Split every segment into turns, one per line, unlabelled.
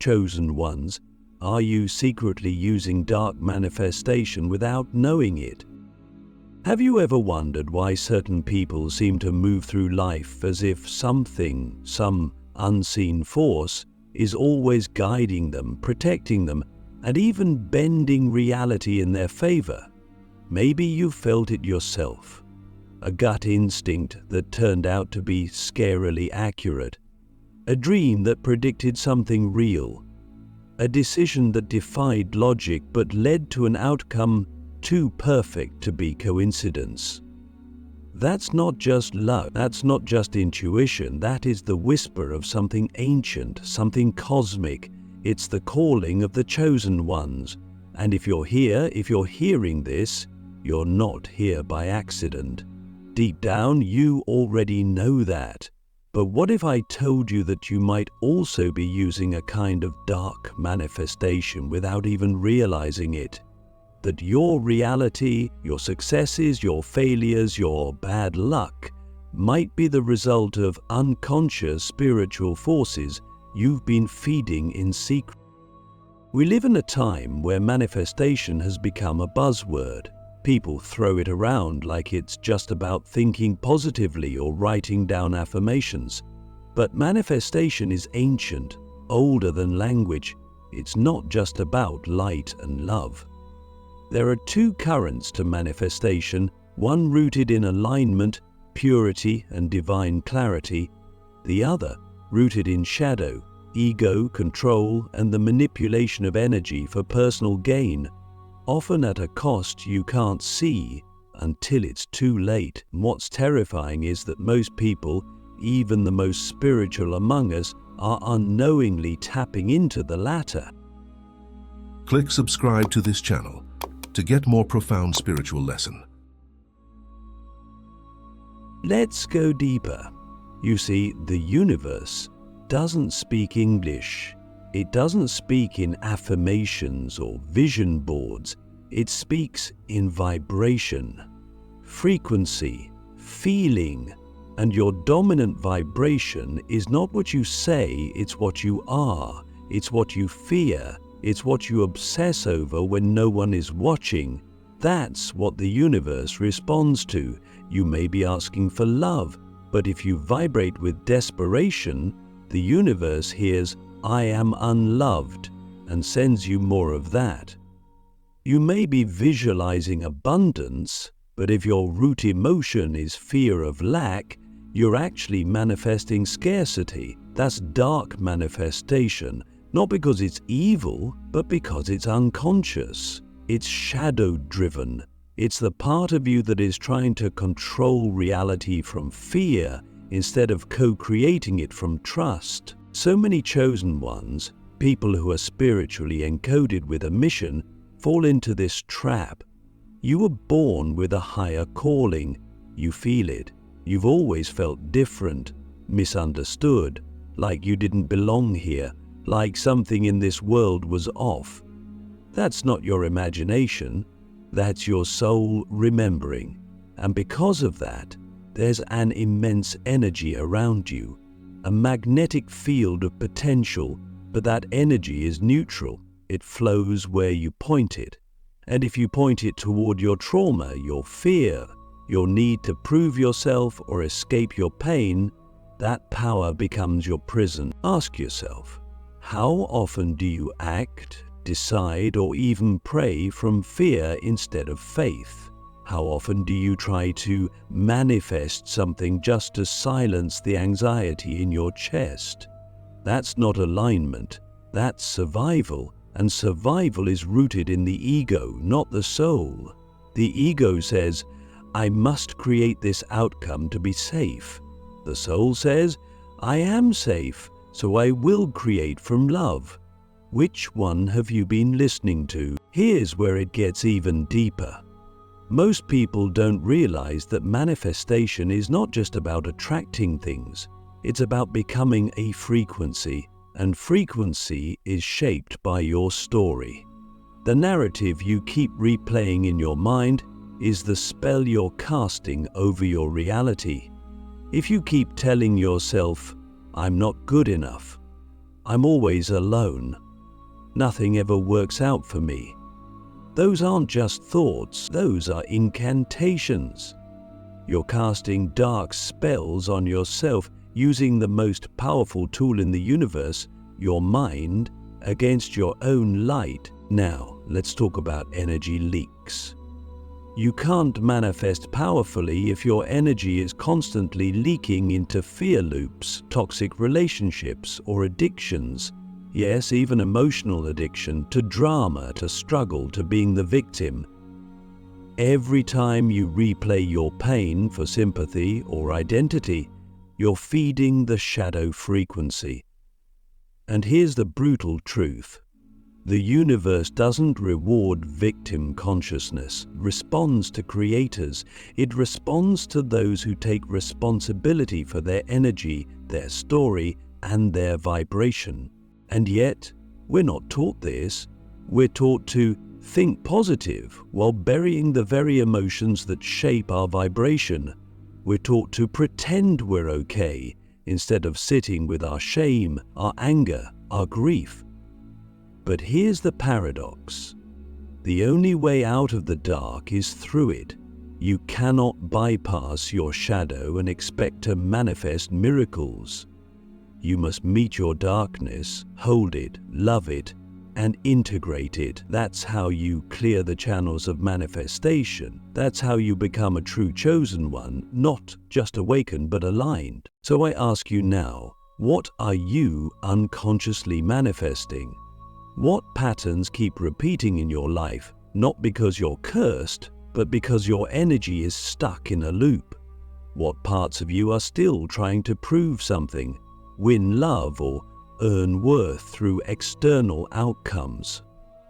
chosen ones, are you secretly using dark manifestation without knowing it? Have you ever wondered why certain people seem to move through life as if something, some unseen force, is always guiding them, protecting them, and even bending reality in their favor? Maybe you felt it yourself. A gut instinct that turned out to be scarily accurate. A dream that predicted something real. A decision that defied logic but led to an outcome too perfect to be coincidence. That's not just luck, that's not just intuition, that is the whisper of something ancient, something cosmic. It's the calling of the chosen ones. And if you're here, if you're hearing this, you're not here by accident. Deep down, you already know that. But what if I told you that you might also be using a kind of dark manifestation without even realizing it? That your reality, your successes, your failures, your bad luck might be the result of unconscious spiritual forces you've been feeding in secret. We live in a time where manifestation has become a buzzword. People throw it around like it's just about thinking positively or writing down affirmations. But manifestation is ancient, older than language. It's not just about light and love. There are two currents to manifestation, one rooted in alignment, purity, and divine clarity, the other rooted in shadow, ego, control, and the manipulation of energy for personal gain, often at a cost you can't see until it's too late. What's terrifying is that most people, even the most spiritual among us, are unknowingly tapping into the latter.
Click subscribe to this channel to get more profound spiritual lesson.
Let's go deeper. You see, the universe doesn't speak English. It doesn't speak in affirmations or vision boards. It speaks in vibration, frequency, feeling, and your dominant vibration is not what you say, it's what you are, it's what you fear, it's what you obsess over when no one is watching. That's what the universe responds to. You may be asking for love, but if you vibrate with desperation, the universe hears, "I am unloved," and sends you more of that. You may be visualizing abundance, but if your root emotion is fear of lack, you're actually manifesting scarcity. That's dark manifestation, not because it's evil, but because it's unconscious. It's shadow-driven. It's the part of you that is trying to control reality from fear instead of co-creating it from trust. So many chosen ones, people who are spiritually encoded with a mission, fall into this trap. You were born with a higher calling. You feel it. You've always felt different, misunderstood, like you didn't belong here, like something in this world was off. That's not your imagination. That's your soul remembering. And because of that, there's an immense energy around you, a magnetic field of potential, but that energy is neutral. It flows where you point it. And if you point it toward your trauma, your fear, your need to prove yourself or escape your pain, that power becomes your prison. Ask yourself, how often do you act, decide, or even pray from fear instead of faith? How often do you try to manifest something just to silence the anxiety in your chest? That's not alignment, that's survival, and survival is rooted in the ego, not the soul. The ego says, "I must create this outcome to be safe." The soul says, "I am safe, so I will create from love." Which one have you been listening to? Here's where it gets even deeper. Most people don't realize that manifestation is not just about attracting things. It's about becoming a frequency, and frequency is shaped by your story. The narrative you keep replaying in your mind is the spell you're casting over your reality. If you keep telling yourself, "I'm not good enough," I'm always alone. Nothing ever works out for me. Those aren't just thoughts, those are incantations. You're casting dark spells on yourself using the most powerful tool in the universe, your mind, against your own light. Now, let's talk about energy leaks. You can't manifest powerfully if your energy is constantly leaking into fear loops, toxic relationships, or addictions. Yes, even emotional addiction, to drama, to struggle, to being the victim. Every time you replay your pain for sympathy or identity, you're feeding the shadow frequency. And here's the brutal truth. The universe doesn't reward victim consciousness, responds to creators. It responds to those who take responsibility for their energy, their story, and their vibration. And yet, we're not taught this. We're taught to think positive while burying the very emotions that shape our vibration. We're taught to pretend we're okay instead of sitting with our shame, our anger, our grief. But here's the paradox. The only way out of the dark is through it. You cannot bypass your shadow and expect to manifest miracles. You must meet your darkness, hold it, love it, and integrate it. That's how you clear the channels of manifestation. That's how you become a true chosen one, not just awakened but aligned. So I ask you now, what are you unconsciously manifesting? What patterns keep repeating in your life, not because you're cursed, but because your energy is stuck in a loop? What parts of you are still trying to prove something, win love, or earn worth through external outcomes?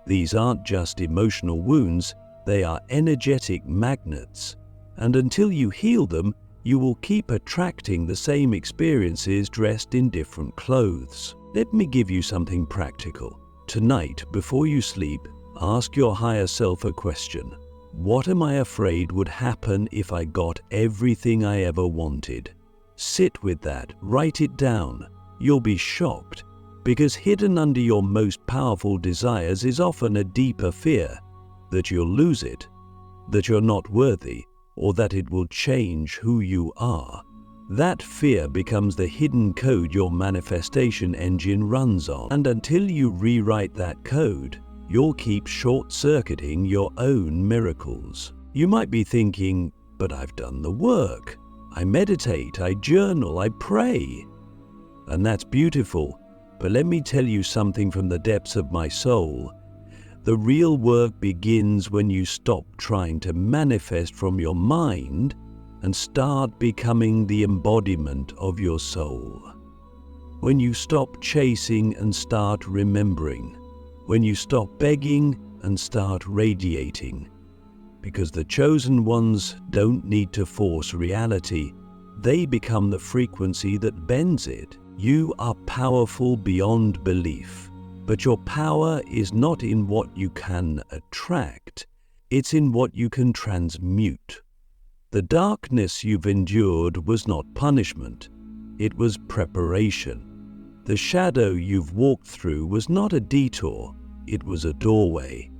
These aren't just emotional wounds, they are energetic magnets. And until you heal them, you will keep attracting the same experiences dressed in different clothes. Let me give you something practical. Tonight, before you sleep, ask your higher self a question. What am I afraid would happen if I got everything I ever wanted? Sit with that, write it down. You'll be shocked, because hidden under your most powerful desires is often a deeper fear that you'll lose it, that you're not worthy, or that it will change who you are. That fear becomes the hidden code your manifestation engine runs on. And until you rewrite that code, you'll keep short-circuiting your own miracles. You might be thinking, but I've done the work. I meditate, I journal, I pray. And that's beautiful, but let me tell you something from the depths of my soul. The real work begins when you stop trying to manifest from your mind and start becoming the embodiment of your soul. When you stop chasing and start remembering. When you stop begging and start radiating. Because the chosen ones don't need to force reality. They become the frequency that bends it. You are powerful beyond belief. But your power is not in what you can attract. It's in what you can transmute. The darkness you've endured was not punishment. It was preparation. The shadow you've walked through was not a detour. It was a doorway.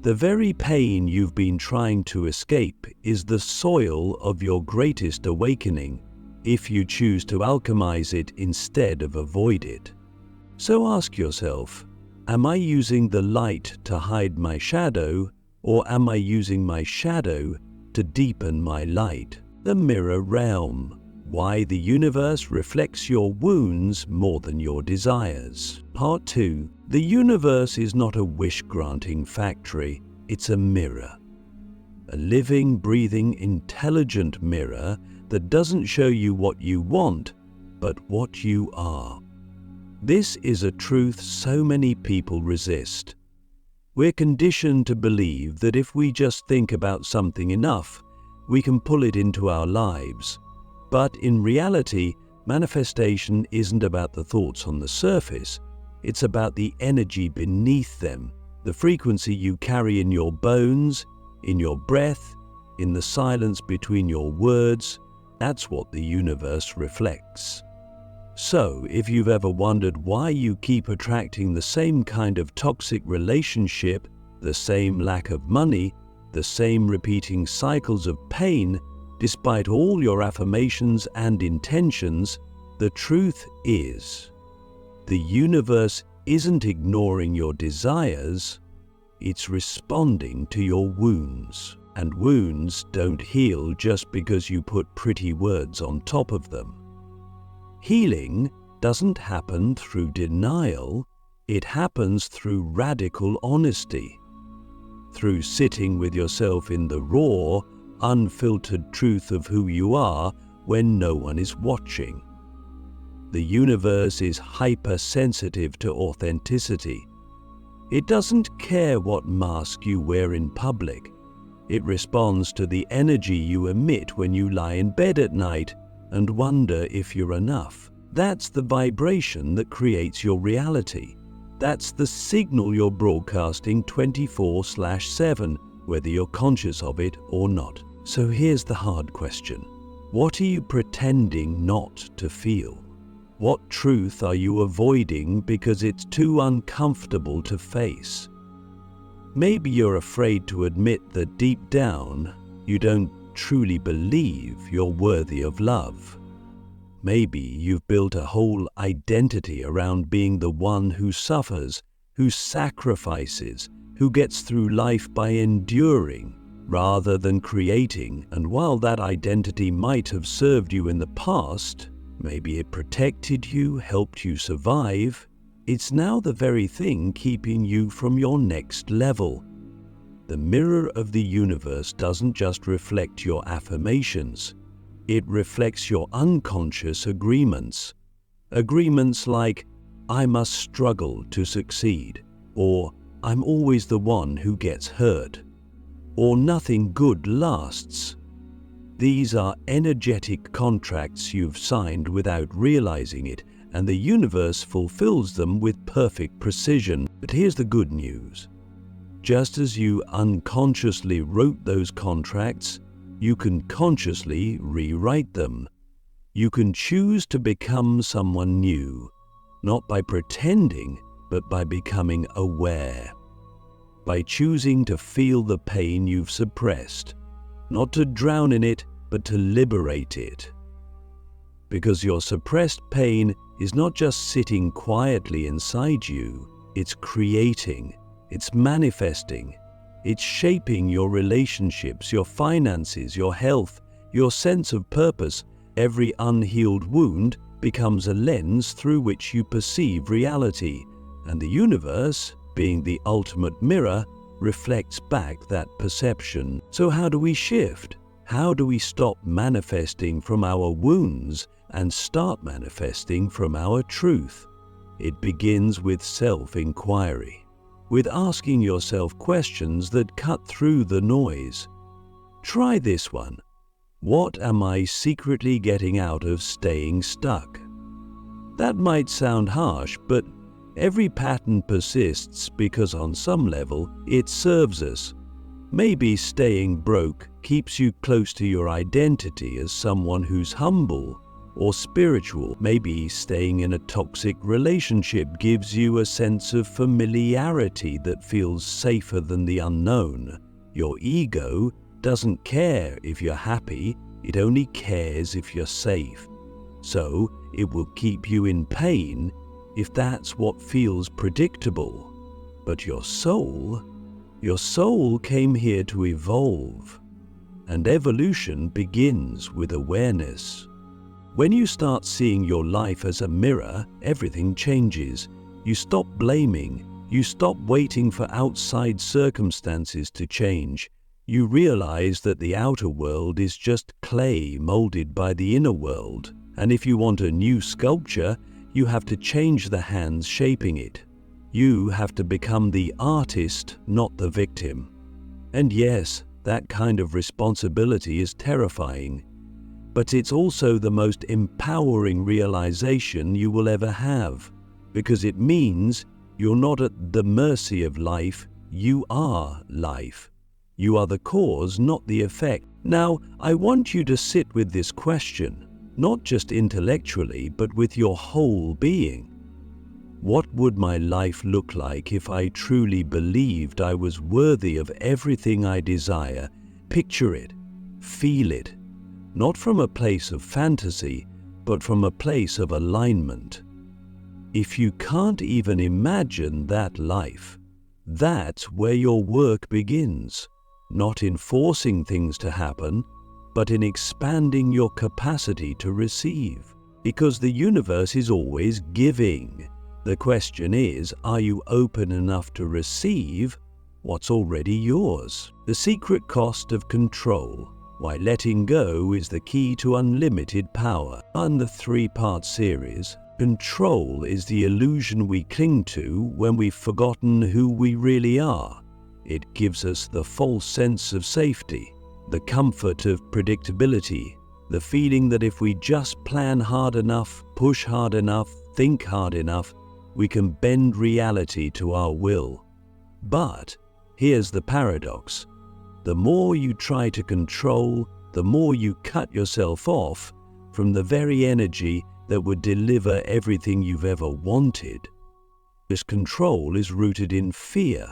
The very pain you've been trying to escape is the soil of your greatest awakening, if you choose to alchemize it instead of avoid it. So ask yourself, am I using the light to hide my shadow, or am I using my shadow to deepen my light? The mirror realm. Why the universe reflects your wounds more than your desires. Part 2. The universe is not a wish-granting factory, it's a mirror. A living, breathing, intelligent mirror that doesn't show you what you want, but what you are. This is a truth so many people resist. We're conditioned to believe that if we just think about something enough, we can pull it into our lives. But in reality, manifestation isn't about the thoughts on the surface. It's about the energy beneath them, the frequency you carry in your bones, in your breath, in the silence between your words. That's what the universe reflects. So, if you've ever wondered why you keep attracting the same kind of toxic relationship, the same lack of money, the same repeating cycles of pain, despite all your affirmations and intentions, the truth is, the universe isn't ignoring your desires, it's responding to your wounds. And wounds don't heal just because you put pretty words on top of them. Healing doesn't happen through denial, it happens through radical honesty. Through sitting with yourself in the raw, unfiltered truth of who you are when no one is watching. The universe is hypersensitive to authenticity. It doesn't care what mask you wear in public. It responds to the energy you emit when you lie in bed at night and wonder if you're enough. That's the vibration that creates your reality. That's the signal you're broadcasting 24/7, whether you're conscious of it or not. So here's the hard question. What are you pretending not to feel? What truth are you avoiding because it's too uncomfortable to face? Maybe you're afraid to admit that deep down, you don't truly believe you're worthy of love. Maybe you've built a whole identity around being the one who suffers, who sacrifices, who gets through life by enduring rather than creating. And while that identity might have served you in the past, maybe it protected you, helped you survive, it's now the very thing keeping you from your next level. The mirror of the universe doesn't just reflect your affirmations. It reflects your unconscious agreements. Agreements like, I must struggle to succeed, or I'm always the one who gets hurt, or nothing good lasts. These are energetic contracts you've signed without realizing it, and the universe fulfills them with perfect precision. But here's the good news. Just as you unconsciously wrote those contracts, you can consciously rewrite them. You can choose to become someone new, not by pretending, but by becoming aware. By choosing to feel the pain you've suppressed, not to drown in it, but to liberate it. Because your suppressed pain is not just sitting quietly inside you, it's creating, it's manifesting, it's shaping your relationships, your finances, your health, your sense of purpose. Every unhealed wound becomes a lens through which you perceive reality, and the universe, being the ultimate mirror, reflects back that perception. So how do we shift? How do we stop manifesting from our wounds and start manifesting from our truth? It begins with self-inquiry, with asking yourself questions that cut through the noise. Try this one. What am I secretly getting out of staying stuck? That might sound harsh, but every pattern persists because on some level it serves us. Maybe staying broke keeps you close to your identity as someone who's humble or spiritual. Maybe staying in a toxic relationship gives you a sense of familiarity that feels safer than the unknown. Your ego doesn't care if you're happy, it only cares if you're safe. So it will keep you in pain if that's what feels predictable. But your soul came here to evolve. And evolution begins with awareness. When you start seeing your life as a mirror, everything changes. You stop blaming. You stop waiting for outside circumstances to change. You realize that the outer world is just clay molded by the inner world. And if you want a new sculpture, you have to change the hands shaping it. You have to become the artist, not the victim. And yes, that kind of responsibility is terrifying. But it's also the most empowering realization you will ever have, because it means you're not at the mercy of life, you are life. You are the cause, not the effect. Now, I want you to sit with this question. not just intellectually, but with your whole being. What would my life look like if I truly believed I was worthy of everything I desire? Picture it, feel it, not from a place of fantasy, but from a place of alignment. If you can't even imagine that life, that's where your work begins, not in forcing things to happen, but in expanding your capacity to receive. Because the universe is always giving. The question is, are you open enough to receive what's already yours? The secret cost of control. Why letting go is the key to unlimited power. In the 3-part series, control is the illusion we cling to when we've forgotten who we really are. It gives us the false sense of safety, the comfort of predictability, the feeling that if we just plan hard enough, push hard enough, think hard enough, we can bend reality to our will. But here's the paradox. The more you try to control, the more you cut yourself off from the very energy that would deliver everything you've ever wanted. This control is rooted in fear.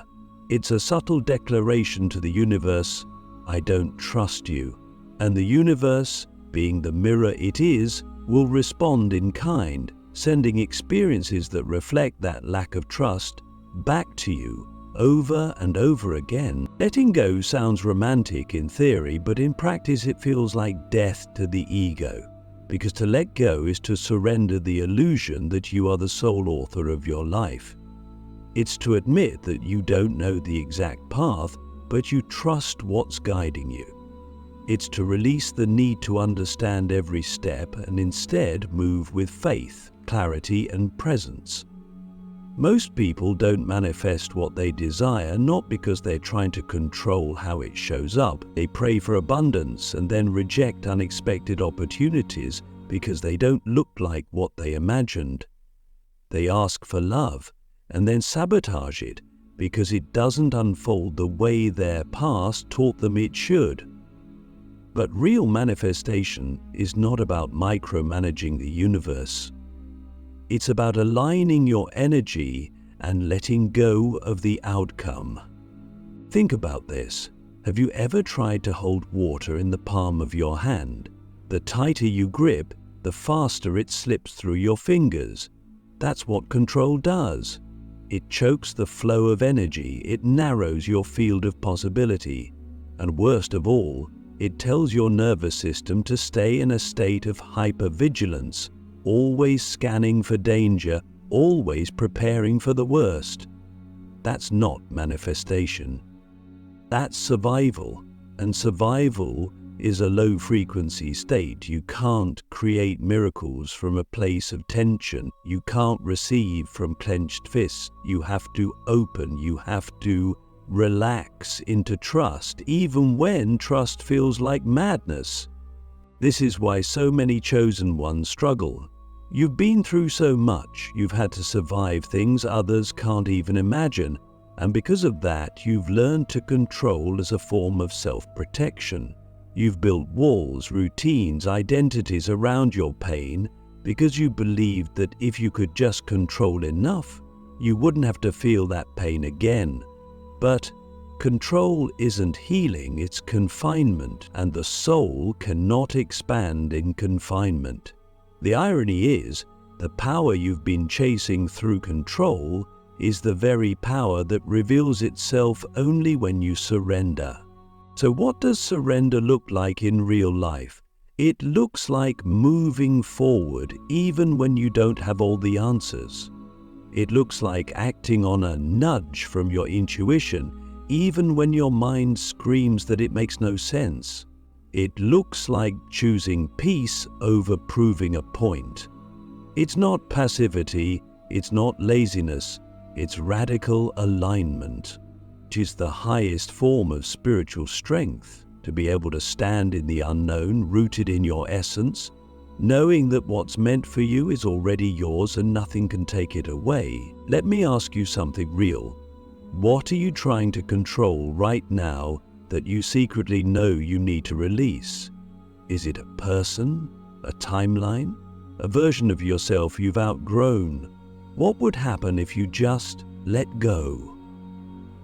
It's a subtle declaration to the universe, I don't trust you. And the universe, being the mirror it is, will respond in kind, sending experiences that reflect that lack of trust back to you over and over again. Letting go sounds romantic in theory, but in practice it feels like death to the ego. Because to let go is to surrender the illusion that you are the sole author of your life. It's to admit that you don't know the exact path, but you trust what's guiding you. It's to release the need to understand every step and instead move with faith, clarity, and presence. Most people don't manifest what they desire not because they're trying to control how it shows up. They pray for abundance and then reject unexpected opportunities because they don't look like what they imagined. They ask for love and then sabotage it because it doesn't unfold the way their past taught them it should. But real manifestation is not about micromanaging the universe. It's about aligning your energy and letting go of the outcome. Think about this. Have you ever tried to hold water in the palm of your hand? The tighter you grip, the faster it slips through your fingers. That's what control does. It chokes the flow of energy, it narrows your field of possibility, and worst of all, it tells your nervous system to stay in a state of hypervigilance, always scanning for danger, always preparing for the worst. That's not manifestation. That's survival, and survival is a low-frequency state. You can't create miracles from a place of tension. You can't receive from clenched fists. You have to open, you have to relax into trust, even when trust feels like madness. This is why so many chosen ones struggle. You've been through so much, you've had to survive things others can't even imagine, and because of that, you've learned to control as a form of self-protection. You've built walls, routines, identities around your pain because you believed that if you could just control enough, you wouldn't have to feel that pain again. But control isn't healing, it's confinement, and the soul cannot expand in confinement. The irony is, the power you've been chasing through control is the very power that reveals itself only when you surrender. So what does surrender look like in real life? It looks like moving forward even when you don't have all the answers. It looks like acting on a nudge from your intuition even when your mind screams that it makes no sense. It looks like choosing peace over proving a point. It's not passivity, it's not laziness, it's radical alignment, which is the highest form of spiritual strength, to be able to stand in the unknown, rooted in your essence, knowing that what's meant for you is already yours and nothing can take it away. Let me ask you something real. What are you trying to control right now that you secretly know you need to release? Is it a person? A timeline? A version of yourself you've outgrown? What would happen if you just let go?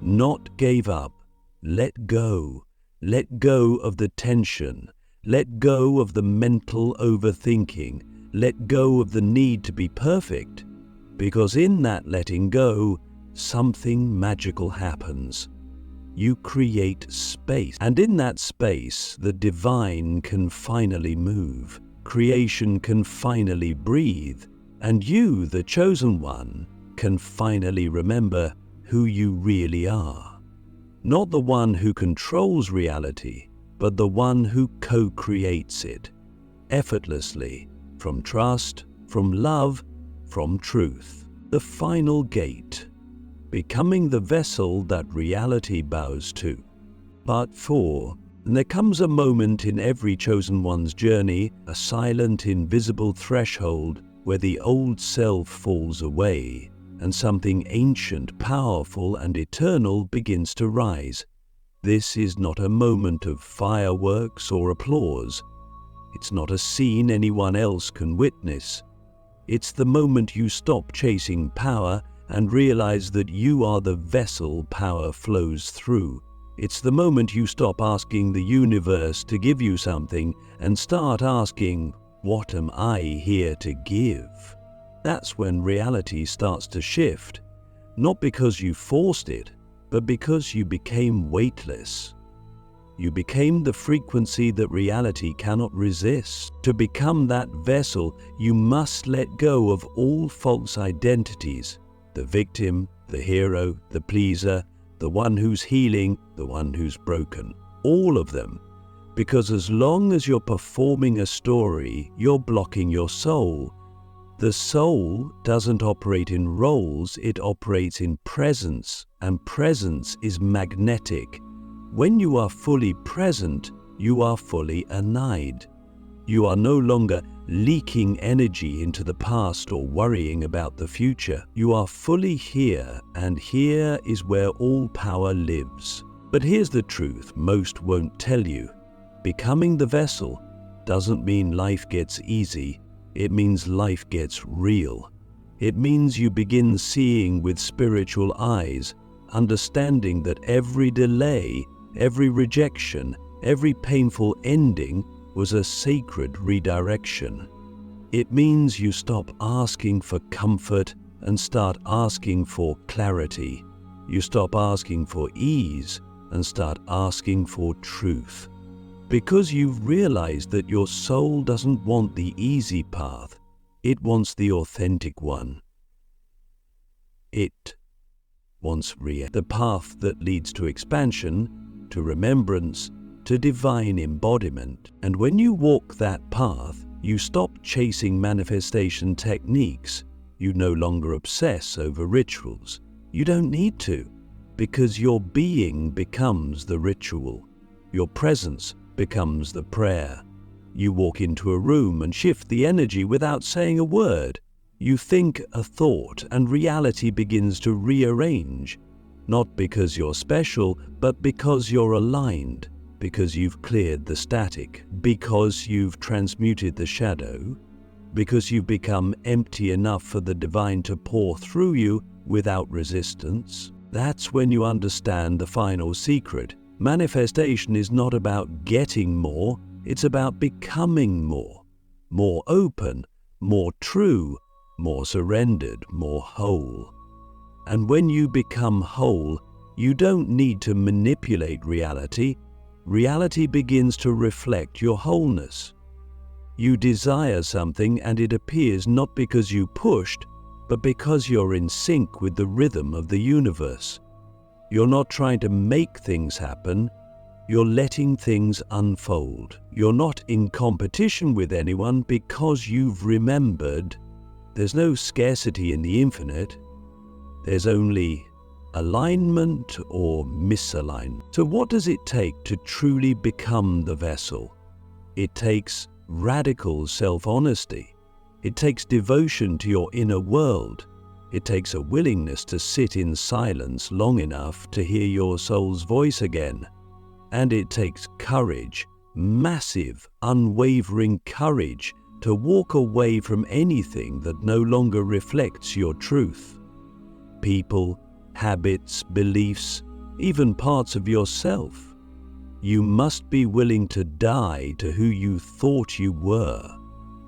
Not gave up. Let go. Let go of the tension. Let go of the mental overthinking. Let go of the need to be perfect. Because in that letting go, something magical happens. You create space. And in that space, the divine can finally move. Creation can finally breathe. And you, the chosen one, can finally remember who you really are. Not the one who controls reality, but the one who co-creates it, effortlessly, from trust, from love, from truth. The final gate, becoming the vessel that reality bows to. Part 4. There comes a moment in every chosen one's journey, a silent, invisible threshold where the old self falls away, and something ancient, powerful, and eternal begins to rise. This is not a moment of fireworks or applause. It's not a scene anyone else can witness. It's the moment you stop chasing power and realize that you are the vessel power flows through. It's the moment you stop asking the universe to give you something and start asking, what am I here to give? That's when reality starts to shift, not because you forced it, but because you became weightless. You became the frequency that reality cannot resist. To become that vessel, you must let go of all false identities. The victim, the hero, the pleaser, the one who's healing, the one who's broken. All of them. Because as long as you're performing a story, you're blocking your soul. The soul doesn't operate in roles, it operates in presence, and presence is magnetic. When you are fully present, you are fully annihilated. You are no longer leaking energy into the past or worrying about the future. You are fully here, and here is where all power lives. But here's the truth most won't tell you. Becoming the vessel doesn't mean life gets easy. It means life gets real. It means you begin seeing with spiritual eyes, understanding that every delay, every rejection, every painful ending was a sacred redirection. It means you stop asking for comfort and start asking for clarity. You stop asking for ease and start asking for truth. Because you've realized that your soul doesn't want the easy path, it wants the authentic one. It wants the path that leads to expansion, to remembrance, to divine embodiment. And when you walk that path, you stop chasing manifestation techniques. You no longer obsess over rituals. You don't need to, because your being becomes the ritual. Your presence becomes the prayer. You walk into a room and shift the energy without saying a word. You think a thought and reality begins to rearrange. Not because you're special, but because you're aligned, because you've cleared the static, because you've transmuted the shadow, because you've become empty enough for the divine to pour through you without resistance. That's when you understand the final secret. Manifestation is not about getting more, it's about becoming more. More open, more true, more surrendered, more whole. And when you become whole, you don't need to manipulate reality. Reality begins to reflect your wholeness. You desire something and it appears not because you pushed, but because you're in sync with the rhythm of the universe. You're not trying to make things happen, you're letting things unfold. You're not in competition with anyone because you've remembered there's no scarcity in the infinite. There's only alignment or misalignment. So what does it take to truly become the vessel? It takes radical self-honesty. It takes devotion to your inner world. It takes a willingness to sit in silence long enough to hear your soul's voice again. And it takes courage, massive, unwavering courage to walk away from anything that no longer reflects your truth. People, habits, beliefs, even parts of yourself. You must be willing to die to who you thought you were,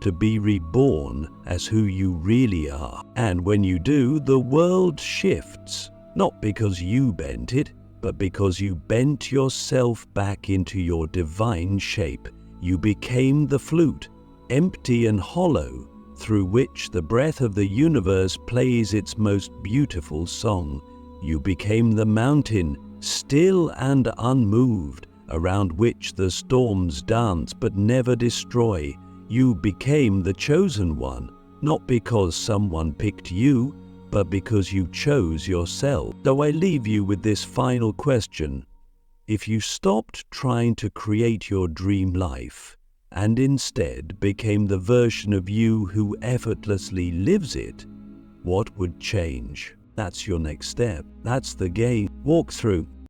to be reborn as who you really are. And when you do, the world shifts, not because you bent it, but because you bent yourself back into your divine shape. You became the flute, empty and hollow, through which the breath of the universe plays its most beautiful song. You became the mountain, still and unmoved, around which the storms dance but never destroy. You became the chosen one, not because someone picked you, but because you chose yourself. So I leave you with this final question. If you stopped trying to create your dream life and instead became the version of you who effortlessly lives it, what would change? That's your next step. That's the game. Walk through.